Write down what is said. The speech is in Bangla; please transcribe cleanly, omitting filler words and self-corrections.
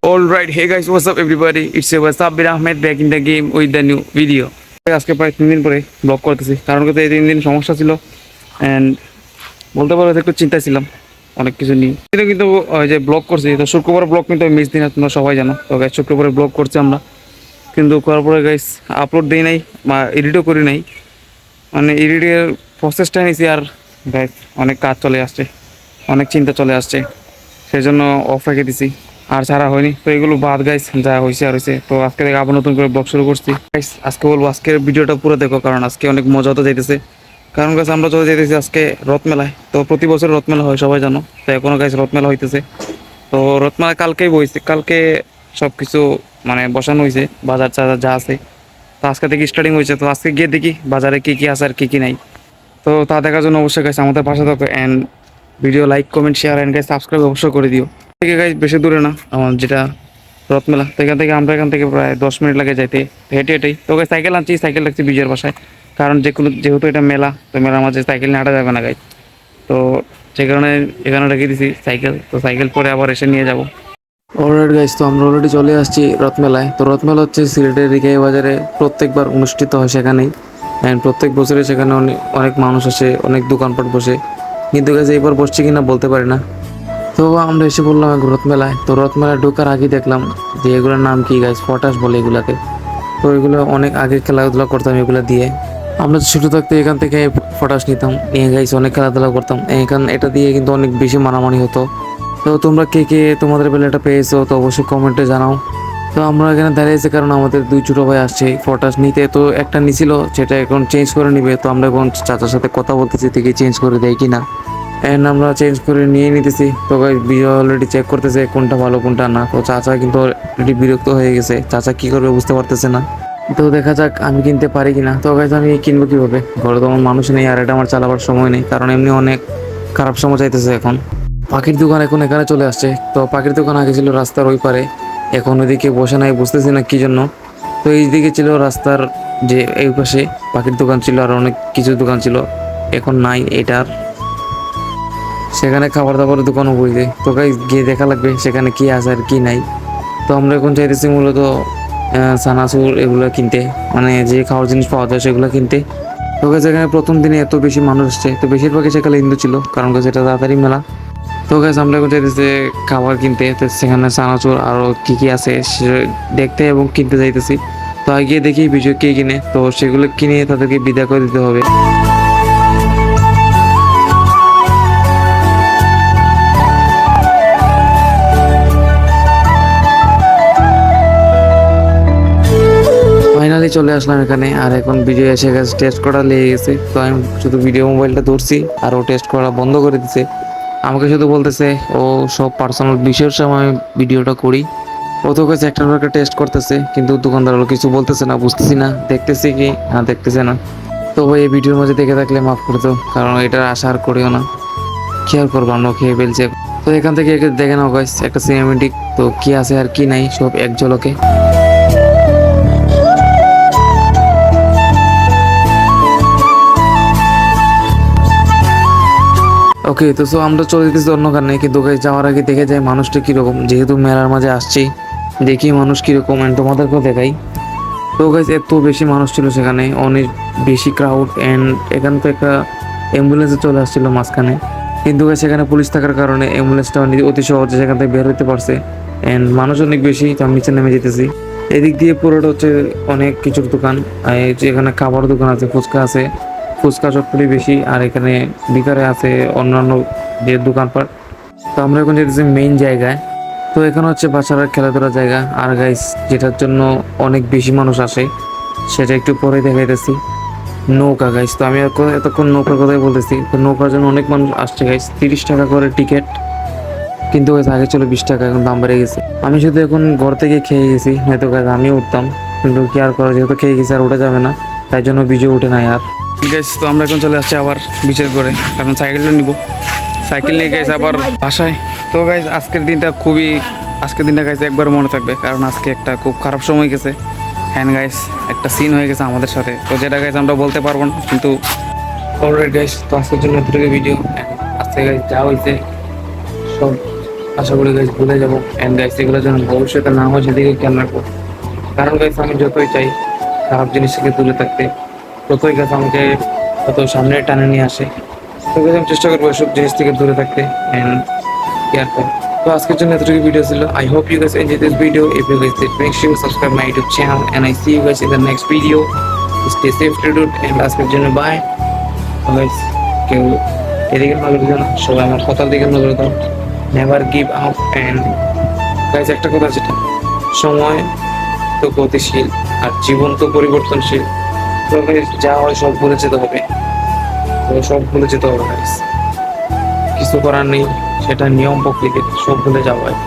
Alright, hey guys, what's up everybody? It's your Sabir Ahmed back in the game with the new video. আজকে প্রায় 3 দিন পরে ব্লগ করতেছি, কারণ হচ্ছে এই 3 দিন সমস্যা ছিল অ্যান্ড বলতে পারো একটু চিন্তায় ছিলাম অনেক কিছু নিয়ে। কিন্তু ওই যে ব্লগ করছি, তো শুক্রবার ব্লগ কিন্তু মিস দিন, তোমরা সবাই জানো। তো গাইস শুক্রবারে ব্লগ করছি আমরা, কিন্তু করার পরে গাইস আপলোড দিই নাই বা এডিটও করি নাই, মানে এডিটের প্রসেসটা নিয়েছি। আর গাইস অনেক কাজ চলে আসছে, অনেক চিন্তা চলে আসছে, সেই জন্য অফ রেখে দিছি, আর ছাড়া হয়নি। তো এগুলো বাদ গাইস, যা হয়েছে আর হয়েছে। তো আজকে থেকে আবার নতুন করে ব্লগ শুরু করছি গাইস। আজকে বলবো আজকের ভিডিওটা পুরো দেখো, কারণ আজকে অনেক মজা হতে যাইতেছে। কারণ গাইস আমরা চলে যাইতেছি আজকে রথমেলায়। তো প্রতি বছর রথমেলা হয়, সবাই জানো। তো এখনো গাইস রথমেলা হইতেছে। তো রথমেলা কালকেই বইছে, কালকে সব কিছু মানে বসানো হয়েছে, বাজার টাজার যা আছে। তো আজকে থেকে স্টার্টিং হয়েছে। তো আজকে গিয়ে দেখি বাজারে কী কী আছে আর কী কী নাই। তো তা দেখার জন্য অবশ্যই গাইস আমাদের পাশে থাকো and video like comment share and guys subscribe অবশ্যই করে দিও। থেকে গাইস বেশি দূরে না আমার যেটা রথমেলা, তো এখান থেকে আমরা এখান থেকে প্রায় 10 মিনিট লাগে যাইতে, হেঁটে হেঁটেই। তো গাইস সাইকেল আনছি, সাইকেল রাখছি বিজয়ের বাসায়, কারণ যেহেতু এটা মেলা, তো মেলার মাঝে সাইকেল নিয়ে হাঁটা যাবে না গাইস। তো সেই কারণে এখানে রেখে দিছি সাইকেল। তো সাইকেল পরে আবার এসে নিয়ে যাবো। অলরাইট গাইস, তো আমরা অলরেডি চলে আসছি রথমেলায়। তো রথমেলা হচ্ছে সিলেটের রিকাই বাজারে প্রত্যেকবার অনুষ্ঠিত হয় সেখানেই, অ্যান্ড প্রত্যেক বছরে সেখানে অনেক মানুষ আসে, অনেক দোকানপাট বসে। কিন্তু গাইস এইবার বসছে কিনা বলতে পারি না। তো আমরা এসে বললাম এক রথমেলায়। তো রথমেলায় ঢোকার আগে দেখলাম যে এগুলোর নাম কি গাইস, পটাশ বলে এগুলাকে। তো এগুলো অনেক আগে খেলাধুলা করতাম এগুলো দিয়ে। আমরা ছোটো থাকতে এখান থেকে পটাশ নিতাম, নিয়ে গাইস অনেক খেলাধুলা করতাম। এটা দিয়ে কিন্তু অনেক বেশি মারামারি হতো। তো তোমরা কে কে তোমাদের বেলা এটা পেয়েছো তো অবশ্যই কমেন্টে জানাও। তো আমরা এখানে দাঁড়িয়েছি কারণ আমাদের 2 ছোটো ভাই আসছে পটাশ নিতে। তো একটা নিছিল, সেটা এখন চেঞ্জ করে নিবে। তো আমরা এখন চাচার সাথে কথা বলতেছি থেকে চেঞ্জ করে দেয় কিনা, অ্যান্ড আমরা চেঞ্জ করে নিয়ে নিতেছি। তো গাইস ভিডিও অলরেডি চেক করতেছে কোনটা ভালো কোনটা না। তো চাচা কিন্তু অলরেডি বিরক্ত হয়ে গেছে, চাচা কি করবে বুঝতে পারতেছে না। তো দেখা যাক আমি কিনতে পারি কিনা। তো গাইস আমি কিনবো কীভাবে, ঘরে তো আমার মানুষ নেই, আর এটা আমার চালাবার সময় নেই, কারণ এমনি অনেক খারাপ সময় চাইতেছে এখন। পাখির দোকান এখন এখানে চলে আসছে। তো পাখির দোকান আগে ছিল রাস্তার ওই পারে, এখন ওইদিকে বসে নাই, বুঝতেছি না কী জন্য। তো এইদিকে ছিল রাস্তার যে এই পাশে পাখির দোকান ছিল, আর অনেক কিছু দোকান ছিল, এখন নাই এটার। সেখানে খাবার দাবারের দোকানও বইছে। তো গাইস গিয়ে দেখা লাগবে সেখানে কি আছে আর কি নাই। তো আমরা এখন চাইতেছি মূলত সানাসুর এগুলো কিনতে, মানে যে খাওয়ার জিনিস পাওয়া যায় সেগুলো কিনতে। তো গাইস এখানে প্রথম দিনে এত বেশি মানুষ আসছে, তো বেশিরভাগই সেখানে হিন্দু ছিল, কারণ গাছ এটা তাড়াতাড়ি মেলা। তো গাইস আমরা এখন চাইতেছি খাবার কিনতে। তো সেখানে সানাসুর আরও কী কী আছে সে দেখতে এবং কিনতে যাইতেছি। তো আগে দেখি বিজয় কে কিনে, তো সেগুলো কিনে তাদেরকে বিদায় করে দিতে হবে। ফাইনালি চলে আসলাম এখানে, আর এখন ভিডিও এসে গেছে, টেস্ট করা লেগে গেছে। তো আমি শুধু ভিডিও মোবাইলটা ধরছি আর ও টেস্ট করা বন্ধ করে দিছে। আমাকে শুধু বলতেছে ও সব পার্সোনাল বিষয়ের সময় আমি ভিডিওটা করি। ও তো কাছে একটার পর একটা টেস্ট করতেছে, কিন্তু দোকানদার হলো কিছু বলতেছে না, বুঝতেছি না দেখতেছি কি না দেখতেছে না। তো ভাই এই ভিডিওর মাঝে দেখে থাকলে মাফ করে দাও, কারণ এটার আশা আর করিও না। খেয়াল করবো আমরা খেয়ে ফেলছে। তো এখান থেকে দেখে নাও গাইস একটা সিনেমেটিক, তো কি আছে আর কি নাই সব এক ঝলকে। ওকে, তো আমরা চলে যেতেছি অন্য কারণে, কিন্তু গাইস যাওয়ার আগে দেখে যাই মানুষটা কীরকম, যেহেতু মেলার মাঝে আসছি দেখি মানুষ কীরকম অ্যান্ড তোমাদেরকেও দেখাই। তো গাইস এত বেশি মানুষ ছিল সেখানে, অনেক বেশি ক্রাউড, অ্যান্ড এখান তো একটা অ্যাম্বুলেন্সে চলে আসছিল মাঝখানে। কিন্তু গাইস সেখানে পুলিশ থাকার কারণে অ্যাম্বুলেন্সটা অতি সহজে সেখান থেকে বের হতে পারছে, অ্যান্ড মানুষ অনেক বেশি। তো আমি নিচে নেমে যেতেছি। এদিক দিয়ে পুরোটা হচ্ছে অনেক কিছুর দোকান, যেখানে খাবার দোকান আছে, ফুচকা আছে, ফুচকা চটপটি বেশি, আর এখানে ভিতরে আছে অন্যান্য যে দোকানপাট। তো আমরা এখন যেতেছি মেইন জায়গায়। তো এখানে হচ্ছে বাচ্চারা খেলাধুলার জায়গা। আর গাইস যেটার জন্য অনেক বেশি মানুষ আসে সেটা একটু পরে দেখাইতেছি, নৌকা গাইস। তো আমি এতক্ষণ নৌকার কথাই বলতেছি। তো নৌকার জন্য অনেক মানুষ আসছে গাইস, 30 টাকা করে টিকিট, কিন্তু গাইস আগে ছিল 20 টাকা, এখন দাম বেড়ে গেছে। আমি শুধু এখন ঘর থেকে খেয়ে গেছি, হয়তো গাইস আমিও উঠতাম, কিন্তু কি আর করা, যেহেতু খেয়ে গেছি আর উঠে যাবে না, তাই জন্য বিজয় উঠে নাই আর। গাইস তো আমরা এখন চলে আসছি আবার বিচের করে, কারণ সাইকেলটা নিব, সাইকেল নিয়ে গাইস আবার বাসায়। তো গাইস আজকের দিনটা গাইস একবার মনে থাকবে, কারণ আজকে একটা খুব খারাপ সময় গেছে। হ্যান্ড গাইস একটা সিন হয়ে গেছে আমাদের সাথে, তো যেটা গাইস আমরা বলতে পারবো না, কিন্তু অলরাইট গাইস তো আজকের জন্য এতটুকু ভিডিও। আজকে গাইস যা হয়েছে সব আশা করি গাইস ভুলে যাবো। অ্যান্ড গাইস এগুলোর জন্য ভবিষ্যতে না হয় সেদিকে খেয়াল রাখবো। কারণ গাইস আমি যতই চাই খারাপ জিনিস থেকে দূরে থাকতে, ততই গাছ আমাকে তত সামনে টানে নিয়ে আসে। তো guys, আমি চেষ্টা করবো এসব জিনিস থেকে দূরে থাকতে অ্যান্ড কেয়ার করে। তো আজকের জন্য এতটুকু ভিডিও ছিল। I hope you guys enjoy this video. If you guys did, make sure you subscribe my YouTube channel and I see you guys in the next video. Stay safe, dude, and আজকের জন্য বাই গাইস। কেউ এদিকে নজর দিও না, সবাই আমার কথার দিকে নজর দাও। Never give up. And guys একটা কথা যেটা, সময় তো গতিশীল আর জীবন তো পরিবর্তনশীল। তো guys, যা হয় সব ভুলে যেতে হবে। তো সব ভুলে যেতে হবে গাইস, কিছু করার নেই, সেটা নিয়ম প্রকৃতির, সব ভুলে যাওয়া হয়।